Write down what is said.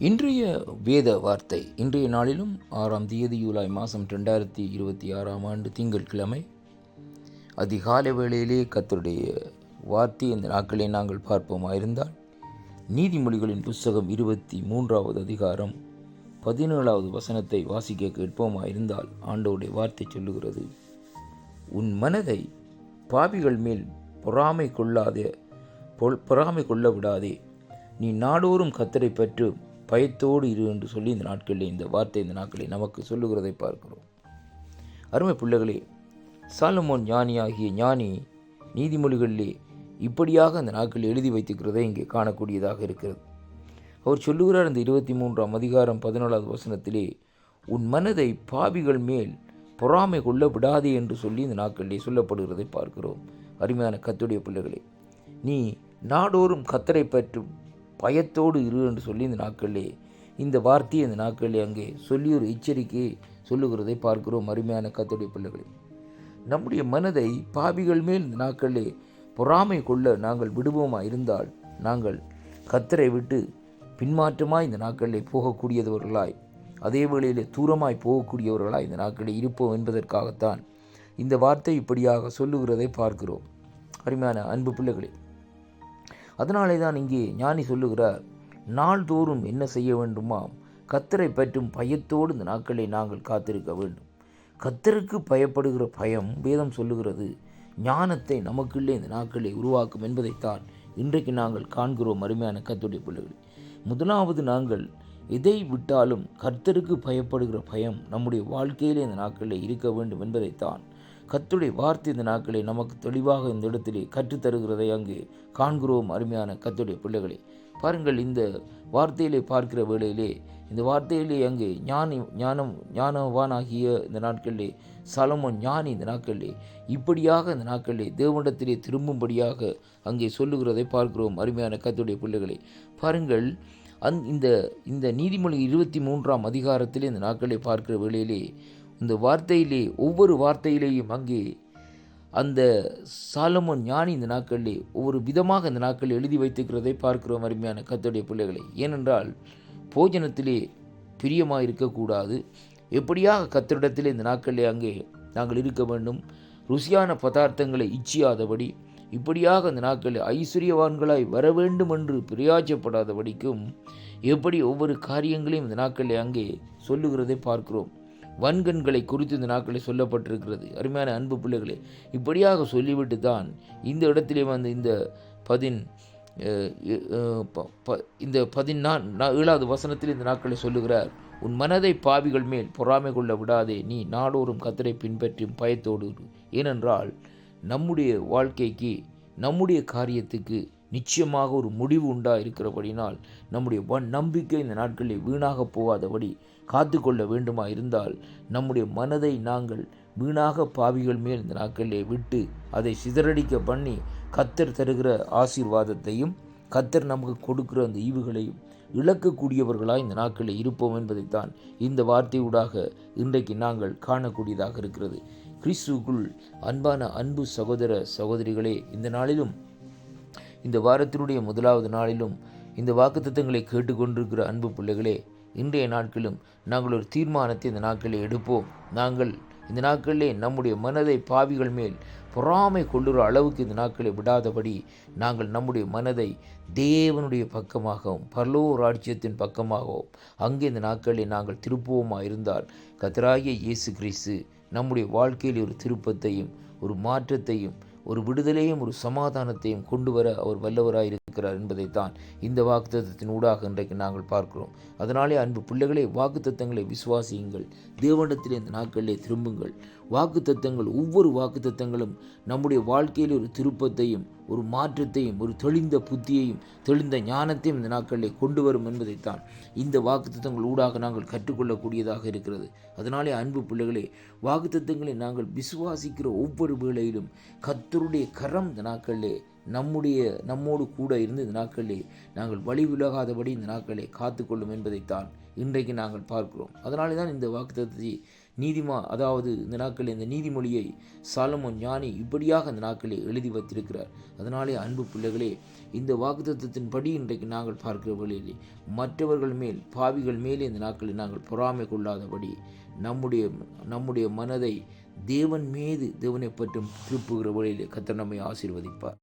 இன்றைய வேத வார்த்தை இன்றைய நாளிலும் 6ஆம் தேதி ஜூலை மாதம் 2026ஆம் ஆண்டு திங்கட்கிழமை அதிகாலை வேளையிலே கர்த்தருடைய வார்த்தை இந்த நாட்களை நாங்கள் பார்ப்போமாயிருந்தால் நீதிமொழிகளின் புஸ்தகம் 23வது அதிகாரம் 17வது வசனத்தை வாசிக்க கேட்போமாயிருந்தால் ஆண்டவருடைய வார்த்தை சொல்லுகிறது, உன் மனதை பாவிகள் மேல் பொறாமை கொள்ள விடாதே, நீ நாடோறும் கர்த்தரை பற்றி பயத்தோடு இரு என்று சொல்லி இந்த நாட்களில் இந்த வார்த்தை இந்த நாட்களில் நமக்கு சொல்லுகிறதை பார்க்கிறோம். அருமை பிள்ளைகளே, சாலமோன் ஞானியாகிய ஞானி நீதிமொழிகளிலே இப்படியாக அந்த நாட்களில் எழுதி வைத்திருக்கிறதை இங்கே காணக்கூடியதாக இருக்கிறது. அவர் சொல்லுகிறார் இந்த 23ஆம் அதிகாரம் 17வது வசனத்திலே, உன் மனதை பாவிகள் மேல் பொறாமை கொள்ள விடாதே என்று சொல்லி இந்த நாட்களிலே சொல்லப்படுகிறதை பார்க்கிறோம். அருமையான கர்த்தருடைய பிள்ளைகளே, நீ நாடோறும் கர்த்தரை பற்றும் பயத்தோடு இரு என்று சொல்லி இந்த நாட்களிலே இந்த வார்த்தையை இந்த நாட்களிலே அங்கே சொல்லி ஒரு எச்சரிக்கையை சொல்லுகிறதை பார்க்கிறோம். அருமையான கர்த்தருடைய பிள்ளைகளே, நம்முடைய மனதை பாவிகள் மேல் இந்த நாட்களிலே பொறாமை கொள்ள நாங்கள் விடுவோமா இருந்தால் நாங்கள் கர்த்தரை விட்டு பின்மாற்றமாய் இந்த நாட்களிலே போகக்கூடியவர்களாய், அதே வேளையிலே தூரமாய் போகக்கூடியவர்களாய் இந்த நாட்களில் இருப்போம் என்பதற்காகத்தான் இந்த வார்த்தை இப்படியாக சொல்லுகிறதை பார்க்கிறோம். அருமையான அன்பு பிள்ளைகளே, அதனாலே தான் இங்கே ஞானி சொல்லுகிறார், நாள்தோறும் என்ன செய்ய வேண்டுமாம், கர்த்தரை பற்றும் பயத்தோடு இந்த நாட்களை நாங்கள் காத்திருக்க வேண்டும். கர்த்தருக்கு பயப்படுகிற பயம் வேதம் சொல்லுகிறது ஞானத்தை நமக்குள்ளே இந்த நாட்களை உருவாக்கும் என்பதைத்தான் இன்றைக்கு நாங்கள் காண்கிறோம். அருமையான கர்த்தருடைய பிள்ளைகளே, முதலாவது நாங்கள் எதை விட்டாலும் கர்த்தருக்கு பயப்படுகிற பயம் நம்முடைய வாழ்க்கையிலே இந்த நாட்களில் இருக்க வேண்டும் என்பதைத்தான் கர்த்தருடைய வார்த்தை இந்த நாட்களை நமக்கு தெளிவாக இந்த இடத்திலே கற்றுத்தருகிறதை அங்கே காண்கிறோம். அருமையான கர்த்தருடைய பிள்ளைகளே, பாருங்கள், இந்த வார்த்தையிலே பார்க்கிற வேளையிலே இந்த வார்த்தையிலே அங்கே ஞானவானாகிய இந்த நாட்களிலே சாலமோன் ஞானி இந்த நாட்களிலே இப்படியாக இந்த நாட்களிலே தேவனிடத்திலே திரும்பும்படியாக அங்கே சொல்லுகிறதை பார்க்கிறோம். அருமையான கர்த்தருடைய பிள்ளைகளே, பாருங்கள், இந்த நீதிமொழி 23ஆம் அதிகாரத்திலே இந்த நாட்களை பார்க்கிற வேளையிலே இந்த வார்த்தையிலே ஒவ்வொரு வார்த்தையிலேயும் அங்கே அந்த சாலமோன் ஞானி இந்த நாட்களிலே ஒவ்வொரு விதமாக இந்த நாட்களில் எழுதி வைத்திருக்கிறதை பார்க்கிறோம். அருமையான கர்த்தருடைய பிள்ளைகளை, ஏனென்றால் போஜனத்திலே பிரியமாக இருக்கக்கூடாது, எப்படியாக கர்த்தரிடத்திலே இந்த நாட்களிலே அங்கே நாங்கள் இருக்க வேண்டும், ருசியான பதார்த்தங்களை இச்சியாதபடி, இப்படியாக இந்த நாட்களில் ஐஸ்வர்யவான்களாய் வர வேண்டும் என்று பிரயாசப்படாதபடிக்கும் எப்படி ஒவ்வொரு காரியங்களையும் இந்த நாட்களில் அங்கே சொல்லுகிறதை பார்க்கிறோம். வன்கண்களை குறித்து இந்த நாட்களில் சொல்லப்பட்டிருக்கிறது. அருமையான அன்பு பிள்ளைகளே, இப்படியாக சொல்லிவிட்டு தான் இந்த இடத்திலே வந்து இந்த 17வது வசனத்தில் இந்த நாட்களை சொல்லுகிறார், உன் மனதை பாவிகள் மேல் பொறாமை கொள்ள விடாதே, நீ நாடோறும் கர்த்தரை பின்பற்றும் பயத்தோடு. ஏனென்றால் நம்முடைய வாழ்க்கைக்கு நம்முடைய காரியத்துக்கு நிச்சயமாக ஒரு முடிவு இருக்கிறபடினால் நம்முடைய நம்பிக்கை இந்த நாட்களில் வீணாக போகாதபடி காத்து கொள்ள வேண்டுமா இருந்தால் நம்முடைய மனதை நாங்கள் வீணாக பாவிகள் மேல் இந்த நாட்களிலே விட்டு அதை சிதறடிக்க பண்ணி கர்த்தர் தருகிற ஆசீர்வாதத்தையும் கர்த்தர் நமக்கு கொடுக்கிற அந்த ஈவுகளையும் இழக்கக்கூடியவர்களாய் இந்த நாட்களில் இருப்போம் என்பதைத்தான் இந்த வார்த்தையூடாக இன்றைக்கு நாங்கள் காணக்கூடியதாக இருக்கிறது. கிறிஸ்துவுக்குள் அன்பான அன்பு சகோதர சகோதரிகளே, இந்த நாளிலும் இந்த வாரத்தினுடைய முதலாவது நாளிலும் இந்த வாக்குத்தத்தங்களை கேட்டுக்கொண்டிருக்கிற அன்பு பிள்ளைகளே, இன்றைய நாட்களிலும் நாங்கள் ஒரு தீர்மானத்தை இந்த நாட்களில் எடுப்போம். நாங்கள் இந்த நாட்களிலே நம்முடைய மனதை பாவிகள் மேல் பொறாமை கொள்ளுற அளவுக்கு இந்த நாட்களை விடாதபடி நாங்கள் நம்முடைய மனதை தேவனுடைய பக்கமாகவும் பரலோக ராஜ்யத்தின் பக்கமாகவும் அங்கே இந்த நாட்களில் நாங்கள் திருப்புவோமா இருந்தால் கர்த்தராகிய இயேசு கிறிஸ்து நம்முடைய வாழ்க்கையில் ஒரு திருப்பத்தையும் ஒரு மாற்றத்தையும் ஒரு விடுதலையும் ஒரு சமாதானத்தையும் கொண்டு வர அவர் வல்லவராயிருக்கிறார் என்பதைத்தான் இந்த வாக்குத்தத்தத்தின் ஊடாக இன்றைக்கு நாங்கள் பார்க்கிறோம். அதனாலே அன்பு பிள்ளைகளே, வாக்குத்தத்தங்களை விசுவாசியுங்கள், தேவனிடத்திலே இந்த நாட்களிலே திரும்புங்கள். வாக்குத்தத்தங்கள் ஒவ்வொரு வாக்குத்தத்தங்களும் நம்முடைய வாழ்க்கையில் ஒரு திருப்பத்தையும் ஒரு மாற்றத்தையும் ஒரு தெளிந்த புத்தியையும் தெளிந்த ஞானத்தையும் இந்த நாட்களிலே கொண்டு வரும் என்பதைத்தான் இந்த வாக்குத்தத்தங்கள் ஊடாக நாங்கள் கற்றுக்கொள்ளக்கூடியதாக இருக்கிறது. அதனாலே அன்பு பிள்ளைகளே, வாக்குத்தத்தங்களை நாங்கள் விசுவாசிக்கிற ஒவ்வொரு வேளையிலும் கர்த்தருடைய கரம் இந்த நாட்களிலே நம்மோடு கூட இருந்து இந்த நாட்களிலே நாங்கள் வழி விலகாதபடி இந்த நாட்களை காத்து கொள்ளும் என்பதைத்தான் இன்றைக்கு நாங்கள் பார்க்கிறோம். அதனாலே தான் இந்த வாக்குத்தத்தத்தை அதாவது இந்த நாட்களில் இந்த நீதிமொழியை சாலமோன் ஞானி இப்படியாக இந்த நாட்களில் எழுதி வைத்திருக்கிறார். அதனாலே அன்பு பிள்ளைகளே, இந்த வாக்குத்தத்தத்தின்படி இன்றைக்கு நாங்கள் பார்க்கிற வழியிலே மற்றவர்கள் மேல், பாவிகள் மேலே இந்த நாட்களில் நாங்கள் பொறாமை கொள்ளாதபடி நம்முடைய மனதை தேவனை பற்றும் திருப்புகிற வழியிலே கர்த்தர் நம்மை ஆசீர்வதிப்பார்.